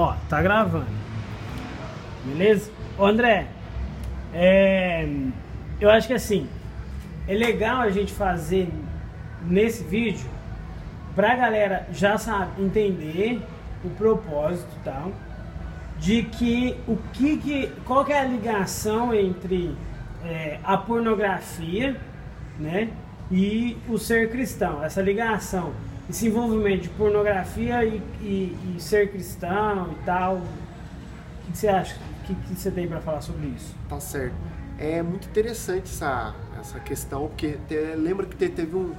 Ó, tá gravando. Beleza? Ô André, eu acho que assim, é legal a gente fazer nesse vídeo pra galera já sabe, entender o propósito e tal, de que qual que é a ligação entre a pornografia, né, e o ser cristão. Essa ligação, esse envolvimento de pornografia e ser cristão e tal. O que você acha? O que você tem para falar sobre isso? Tá certo. É muito interessante essa questão, porque lembra que teve um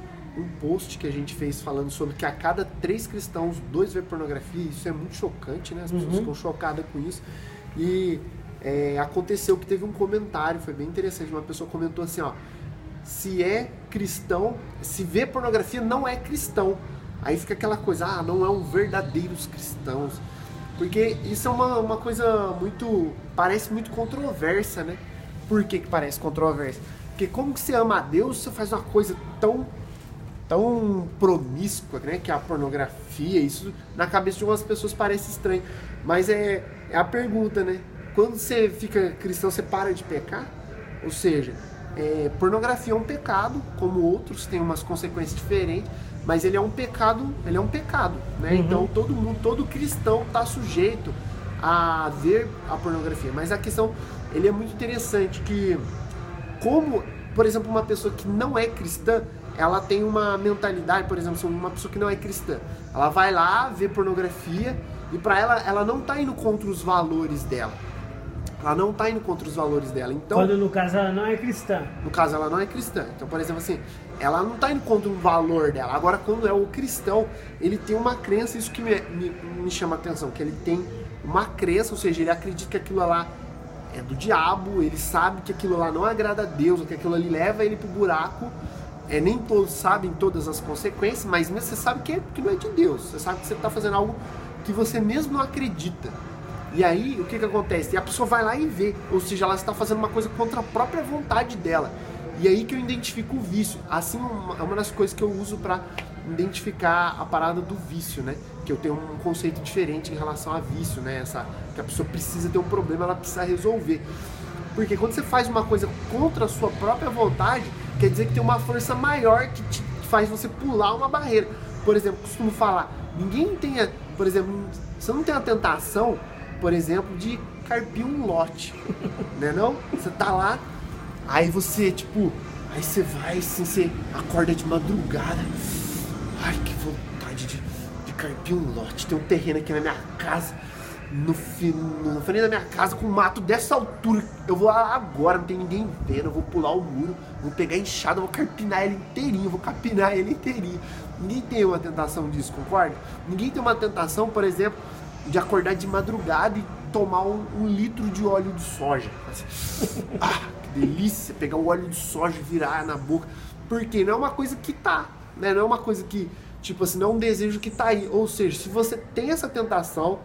post que a gente fez falando sobre que a cada 3 cristãos, 2 vê pornografia. Isso é muito chocante, né? As pessoas ficam chocadas com isso. E aconteceu que teve um comentário, foi bem interessante. Uma pessoa comentou assim, ó: se é cristão, se vê pornografia, não é cristão. Aí fica aquela coisa, não é um verdadeiros cristãos. Porque isso é uma coisa parece muito controversa, né? Por que parece controversa? Porque como que você ama a Deus, você faz uma coisa tão promíscua, né? Que é a pornografia. Isso na cabeça de algumas pessoas parece estranho. Mas é a pergunta, né? Quando você fica cristão, você para de pecar? Ou seja, pornografia é um pecado, como outros, tem umas consequências diferentes. Mas ele é um pecado, né? Então todo cristão está sujeito a ver a pornografia. Mas a questão, ele é muito interessante que, como, por exemplo, uma pessoa que não é cristã, ela tem uma mentalidade, por exemplo, uma pessoa que não é cristã, ela vai lá ver pornografia e para ela não está indo contra os valores dela. Então, quando no caso ela não é cristã. No caso ela não é cristã. Então, por exemplo, assim, ela não está indo contra um valor dela. Agora, quando é o cristão, ele tem uma crença, isso que me chama a atenção, que ele tem uma crença, ou seja, ele acredita que aquilo lá é do diabo, ele sabe que aquilo lá não agrada a Deus, que aquilo ali leva ele pro buraco. Nem todos sabem todas as consequências, mas mesmo você sabe que não é de Deus. Você sabe que você está fazendo algo que você mesmo não acredita. E aí, o que acontece? E a pessoa vai lá e vê, ou seja, ela está fazendo uma coisa contra a própria vontade dela. E aí que eu identifico o vício. Assim, é uma das coisas que eu uso para identificar a parada do vício, né? Que eu tenho um conceito diferente em relação a vício, né? Que a pessoa precisa ter um problema, ela precisa resolver. Porque quando você faz uma coisa contra a sua própria vontade, quer dizer que tem uma força maior que faz você pular uma barreira. Por exemplo, costumo falar, por exemplo, você não tem a tentação, por exemplo, de carpir um lote, né não? Você tá lá, aí você, aí você vai, assim, você acorda de madrugada, ai, que vontade de carpir um lote, tem um terreno aqui na minha casa, no frente da minha casa, com um mato dessa altura, eu vou lá agora, não tem ninguém vendo, eu vou pular o muro, vou pegar a enxada, vou capinar ele inteirinho, Ninguém tem uma tentação disso, concorda? Ninguém tem uma tentação, por exemplo, de acordar de madrugada e tomar um litro de óleo de soja. Assim, que delícia, pegar o óleo de soja e virar na boca. Porque não é uma coisa que tá, né? Não é uma coisa que, não é um desejo que tá aí. Ou seja, se você tem essa tentação,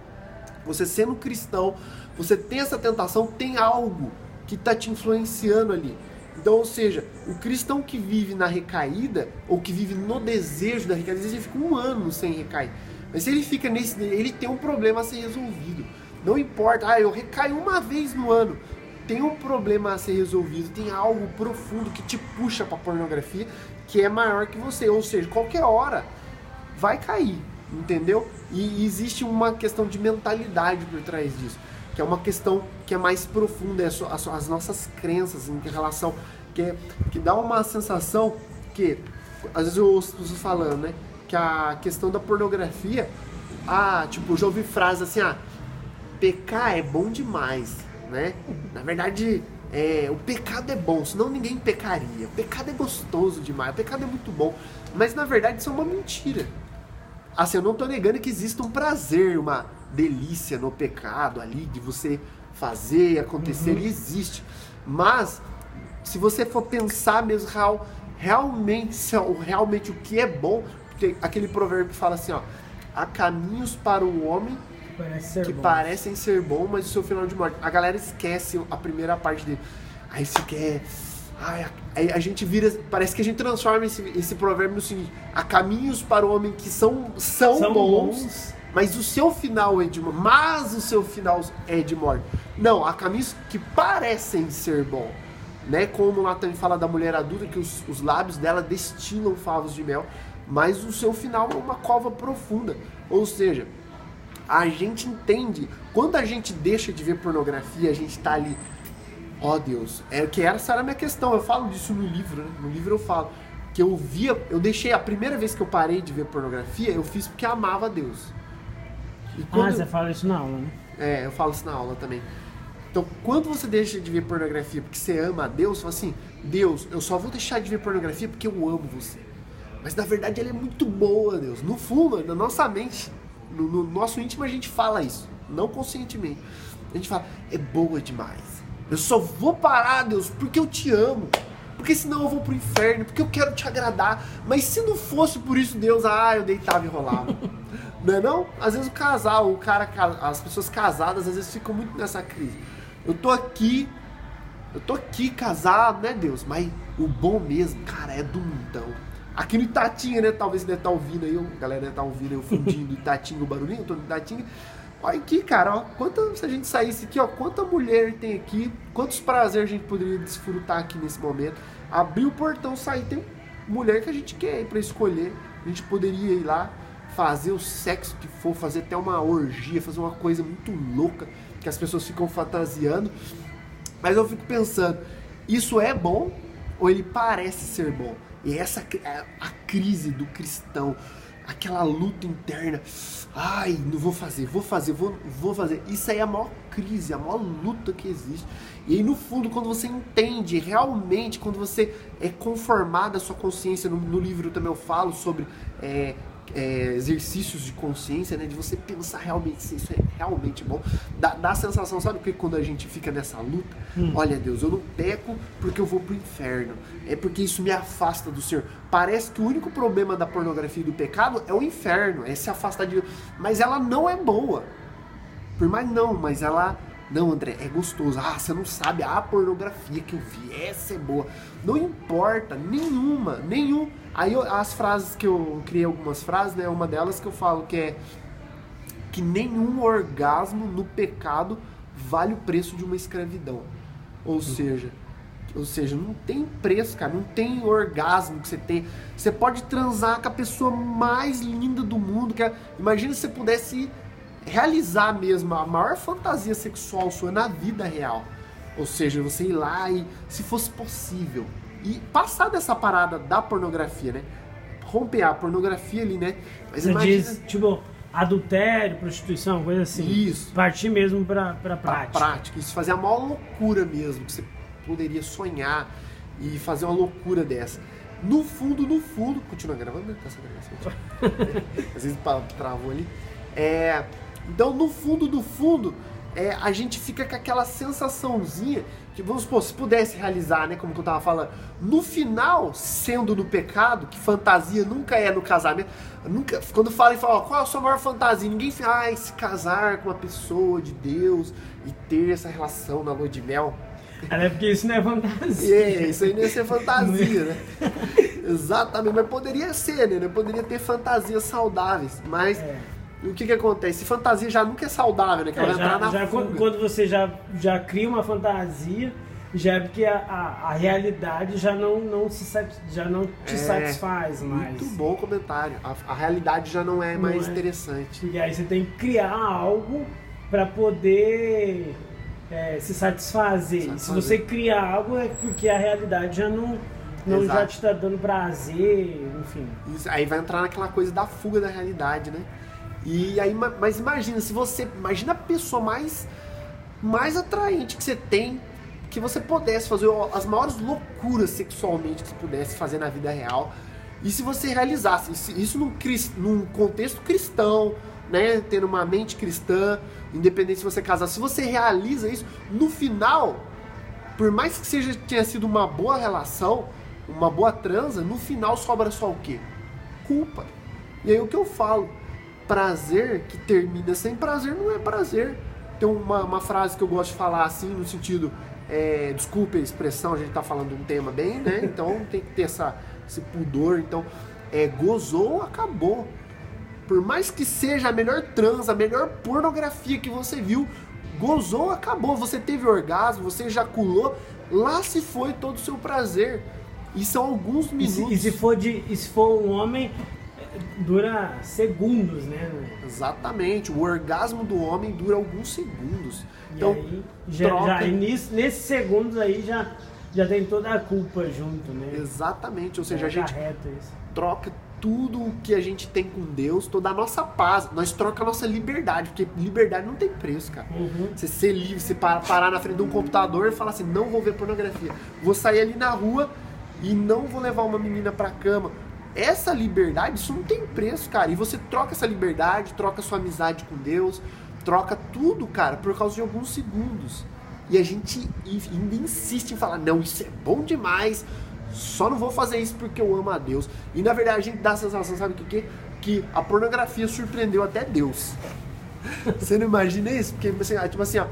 você sendo cristão, você tem essa tentação, tem algo que tá te influenciando ali. Então, ou seja, o cristão que vive na recaída, ou que vive no desejo da recaída, às vezes ele fica 1 ano sem recair. Mas se ele fica ele tem um problema a ser resolvido. Não importa, eu recaio 1 vez no ano. Tem um problema a ser resolvido, tem algo profundo que te puxa para pornografia, que é maior que você. Ou seja, qualquer hora vai cair, entendeu? E existe uma questão de mentalidade por trás disso, que é uma questão que é mais profunda, as nossas crenças em relação, que dá uma sensação que, às vezes eu ouço pessoas falando, né? Que a questão da pornografia, eu já ouvi frases assim, pecar é bom demais, né? Na verdade, o pecado é bom, senão ninguém pecaria. O pecado é gostoso demais, o pecado é muito bom. Mas na verdade isso é uma mentira. Assim, eu não tô negando que exista um prazer, uma delícia no pecado ali, de você fazer acontecer, ele existe. Mas, se você for pensar mesmo realmente o que é bom, porque aquele provérbio que fala assim, há caminhos para o homem que parecem ser bons, mas o seu final de morte. A galera esquece a primeira parte dele. Aí se quer... Aí a gente vira... Parece que a gente transforma esse provérbio no seguinte: há caminhos para o homem que são bons, mas o seu final é de morte. Mas o seu final é de morte. Não, há caminhos que parecem ser bons. Né? Como lá também fala da mulher adulta, que os lábios dela destilam favos de mel, mas o seu final é uma cova profunda. Ou seja, a gente entende, quando a gente deixa de ver pornografia, a gente tá ali, ó Deus, essa era a minha questão, eu falo disso no livro, né? No livro eu falo, que eu deixei, a primeira vez que eu parei de ver pornografia, eu fiz porque amava a Deus. E você fala isso na aula, né? Eu falo isso na aula também. Então, quando você deixa de ver pornografia porque você ama a Deus, você fala assim, Deus, eu só vou deixar de ver pornografia porque eu amo você. Mas na verdade ela é muito boa, Deus. No fundo, na nossa mente, no nosso íntimo a gente fala isso, não conscientemente. A gente fala, é boa demais. Eu só vou parar, Deus, porque eu te amo. Porque senão eu vou pro inferno, porque eu quero te agradar. Mas se não fosse por isso, Deus, eu deitava e rolava. Não é não? Às vezes o casal, as pessoas casadas, às vezes ficam muito nessa crise. Eu tô aqui casado, né, Deus? Mas o bom mesmo, cara, é do mundão. Aqui no Itatinga, né? Talvez você deve estar ouvindo aí, a galera deve estar ouvindo aí o fundinho do Itatinga, o barulhinho, eu tô no Itatinga. Olha aqui, cara, ó, se a gente saísse aqui, ó, quanta mulher tem aqui, quantos prazeres a gente poderia desfrutar aqui nesse momento. Abrir o portão, sair, tem mulher que a gente quer ir pra escolher. A gente poderia ir lá, fazer o sexo que for, fazer até uma orgia, fazer uma coisa muito louca, que as pessoas ficam fantasiando. Mas eu fico pensando, isso é bom ou ele parece ser bom? E essa é a crise do cristão, aquela luta interna. Ai, não vou fazer. Isso aí é a maior crise, a maior luta que existe. E aí no fundo, quando você entende realmente, quando você é conformado a sua consciência, no livro também eu falo sobre exercícios de consciência, né, de você pensar realmente se isso é realmente bom, dá a sensação, sabe, que quando a gente fica nessa luta, olha Deus, eu não peco porque eu vou pro inferno, é porque isso me afasta do Senhor. Parece que o único problema da pornografia e do pecado é o inferno, é se afastar de Deus, mas ela não é boa, mas ela, não, André, é gostoso, você não sabe, a pornografia que eu vi, essa é boa, não importa, nenhum. Aí as frases que eu criei, algumas frases, né? Uma delas que eu falo que é que nenhum orgasmo no pecado vale o preço de uma escravidão. Ou seja, não tem preço, cara, não tem orgasmo que você tem. Você pode transar com a pessoa mais linda do mundo. Imagina se você pudesse realizar mesmo a maior fantasia sexual sua na vida real. Ou seja, você ir lá e, se fosse possível, e passar dessa parada da pornografia, né? Romper a pornografia ali, né? Mas você imagina... diz, tipo, adultério, prostituição, coisa assim. Isso. Partir mesmo pra prática. Prática. Isso, fazer a maior loucura mesmo, que você poderia sonhar e fazer uma loucura dessa. No fundo... Continua gravando, né? Essa gravação. Às vezes travou ali. Então, no fundo... a gente fica com aquela sensaçãozinha que, vamos supor, se pudesse realizar, né, como eu tava falando, no final, sendo no pecado, que fantasia nunca é no casamento, quando fala qual é a sua maior fantasia? Ninguém fala, se casar com uma pessoa de Deus e ter essa relação na lua de mel. É porque isso não é fantasia. Isso aí não ia ser fantasia, né? Exatamente, mas poderia ser, né? Poderia ter fantasias saudáveis, mas... O que acontece? Fantasia já nunca é saudável, né? Que ela vai entrar na fuga. Quando você já cria uma fantasia, já é porque a realidade já não te satisfaz mais. Muito bom comentário. A realidade já não é mais interessante. E aí você tem que criar algo para poder se satisfazer. E se você criar algo é porque a realidade já não já te está dando prazer, enfim. Isso, aí vai entrar naquela coisa da fuga da realidade, né? E aí, mas imagina a pessoa mais atraente que você tem, que você pudesse fazer as maiores loucuras sexualmente que você pudesse fazer na vida real. E se você realizasse isso num contexto cristão, né, tendo uma mente cristã, independente se você casar, se você realiza isso, no final, por mais que tenha sido uma boa relação, uma boa transa, no final sobra só o quê? Culpa. E aí o que eu falo? Prazer que termina sem prazer não é prazer. Tem uma frase que eu gosto de falar assim, no sentido, desculpe a expressão, a gente tá falando de um tema bem, né? Então tem que ter esse pudor. Então, gozou, acabou. Por mais que seja a melhor trans, a melhor pornografia que você viu, gozou, acabou. Você teve orgasmo, você ejaculou, lá se foi todo o seu prazer. E são alguns minutos. E se for um homem, dura segundos, né? Exatamente. O orgasmo do homem dura alguns segundos. E então, aí, nesses segundos aí já tem toda a culpa junto, né? Exatamente. Ou seja, a gente isso. troca tudo o que a gente tem com Deus, toda a nossa paz. Nós trocamos a nossa liberdade, porque liberdade não tem preço, cara. Você ser livre, você parar na frente de um computador e falar assim, não vou ver pornografia. Vou sair ali na rua e não vou levar uma menina pra cama. Essa liberdade, isso não tem preço, cara. E você troca essa liberdade, troca sua amizade com Deus, troca tudo, cara, por causa de alguns segundos. E a gente ainda insiste em falar, não, isso é bom demais, só não vou fazer isso porque eu amo a Deus. E na verdade a gente dá a sensação, sabe o que? Que a pornografia surpreendeu até Deus. Você não imagina isso? Porque, tipo assim, ó,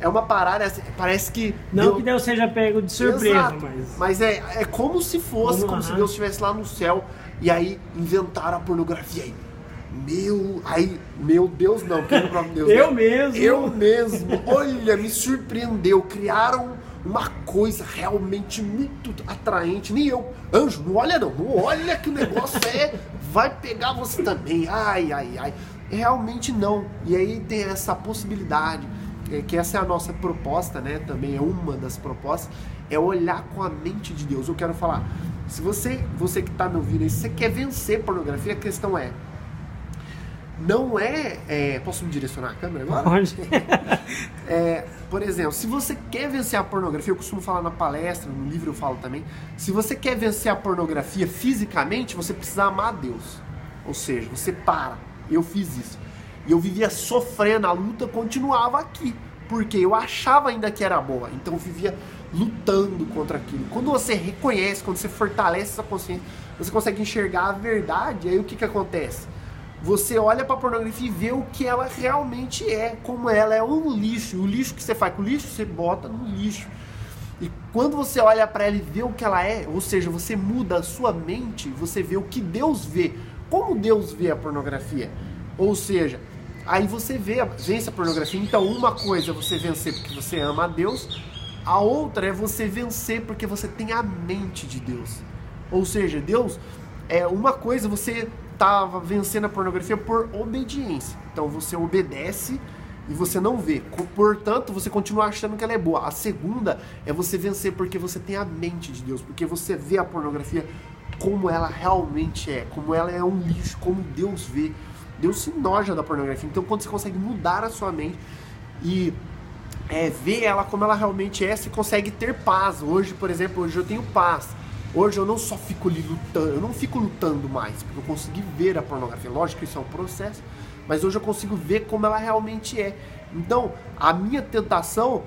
é uma parada, parece que... Não que Deus seja pego de surpresa, exato, mas é como se fosse, como se Deus estivesse lá no céu e aí inventaram a pornografia aí. Meu Deus não, porque é o próprio Deus. Eu mesmo, olha, me surpreendeu, criaram uma coisa realmente muito atraente. Nem eu, anjo, não olha que o negócio vai pegar você também, ai, realmente não. E aí tem essa possibilidade, que essa é a nossa proposta, né, também é uma das propostas, é olhar com a mente de Deus. Eu quero falar, se você que está me ouvindo aí, se você quer vencer pornografia, a questão não posso me direcionar a câmera agora? Pode. Por exemplo, se você quer vencer a pornografia, eu costumo falar na palestra, no livro eu falo também, se você quer vencer a pornografia fisicamente, você precisa amar a Deus. Ou seja, você para. Eu fiz isso. E eu vivia sofrendo, a luta continuava aqui, porque eu achava ainda que era boa, então eu vivia lutando contra aquilo. Quando você reconhece, quando você fortalece essa consciência, você consegue enxergar a verdade, aí o que acontece? Você olha pra pornografia e vê o que ela realmente é, como ela é um lixo. O lixo que você faz com o lixo, você bota no lixo. E quando você olha pra ela e vê o que ela é, ou seja, você muda a sua mente, você vê o que Deus vê. Como Deus vê a pornografia? Ou seja, aí você vence a pornografia. Então uma coisa é você vencer porque você ama a Deus, a outra é você vencer porque você tem a mente de Deus. Ou seja, Deus é uma coisa, você estava vencendo a pornografia por obediência. Então você obedece e você não vê. Portanto, você continua achando que ela é boa. A segunda é você vencer porque você tem a mente de Deus, porque você vê a pornografia como ela realmente é, como ela é um lixo, como Deus vê. Deus se enoja da pornografia. Então quando você consegue mudar a sua mente e ver ela como ela realmente é, você consegue ter paz. Hoje, por exemplo, eu tenho paz. Hoje eu não só fico ali lutando, eu não fico lutando mais, porque eu consegui ver a pornografia. Lógico que isso é um processo, mas hoje eu consigo ver como ela realmente é. Então, a minha tentação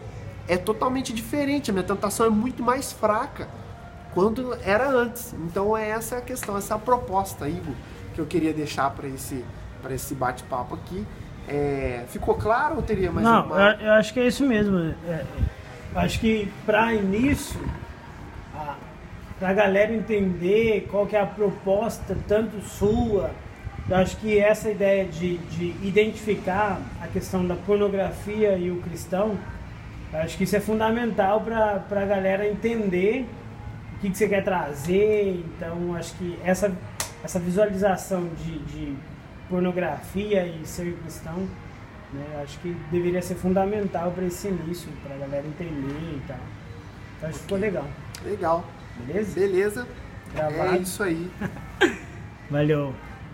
é totalmente diferente, a minha tentação é muito mais fraca quando era antes. Então é essa a questão, essa a proposta, Igor, que eu queria deixar para esse bate-papo aqui. Ficou claro ou teria mais uma? Não, eu acho que é isso mesmo. Acho que para início, para a galera entender qual que é a proposta, tanto sua, eu acho que essa ideia de identificar a questão da pornografia e o cristão, eu acho que isso é fundamental para a galera entender o que você quer trazer. Então, acho que essa visualização de pornografia e ser cristão, né, acho que deveria ser fundamental para esse início, para a galera entender e tal. Então, acho que ficou legal. Legal. Beleza? Beleza. Gravado. É isso aí. Valeu.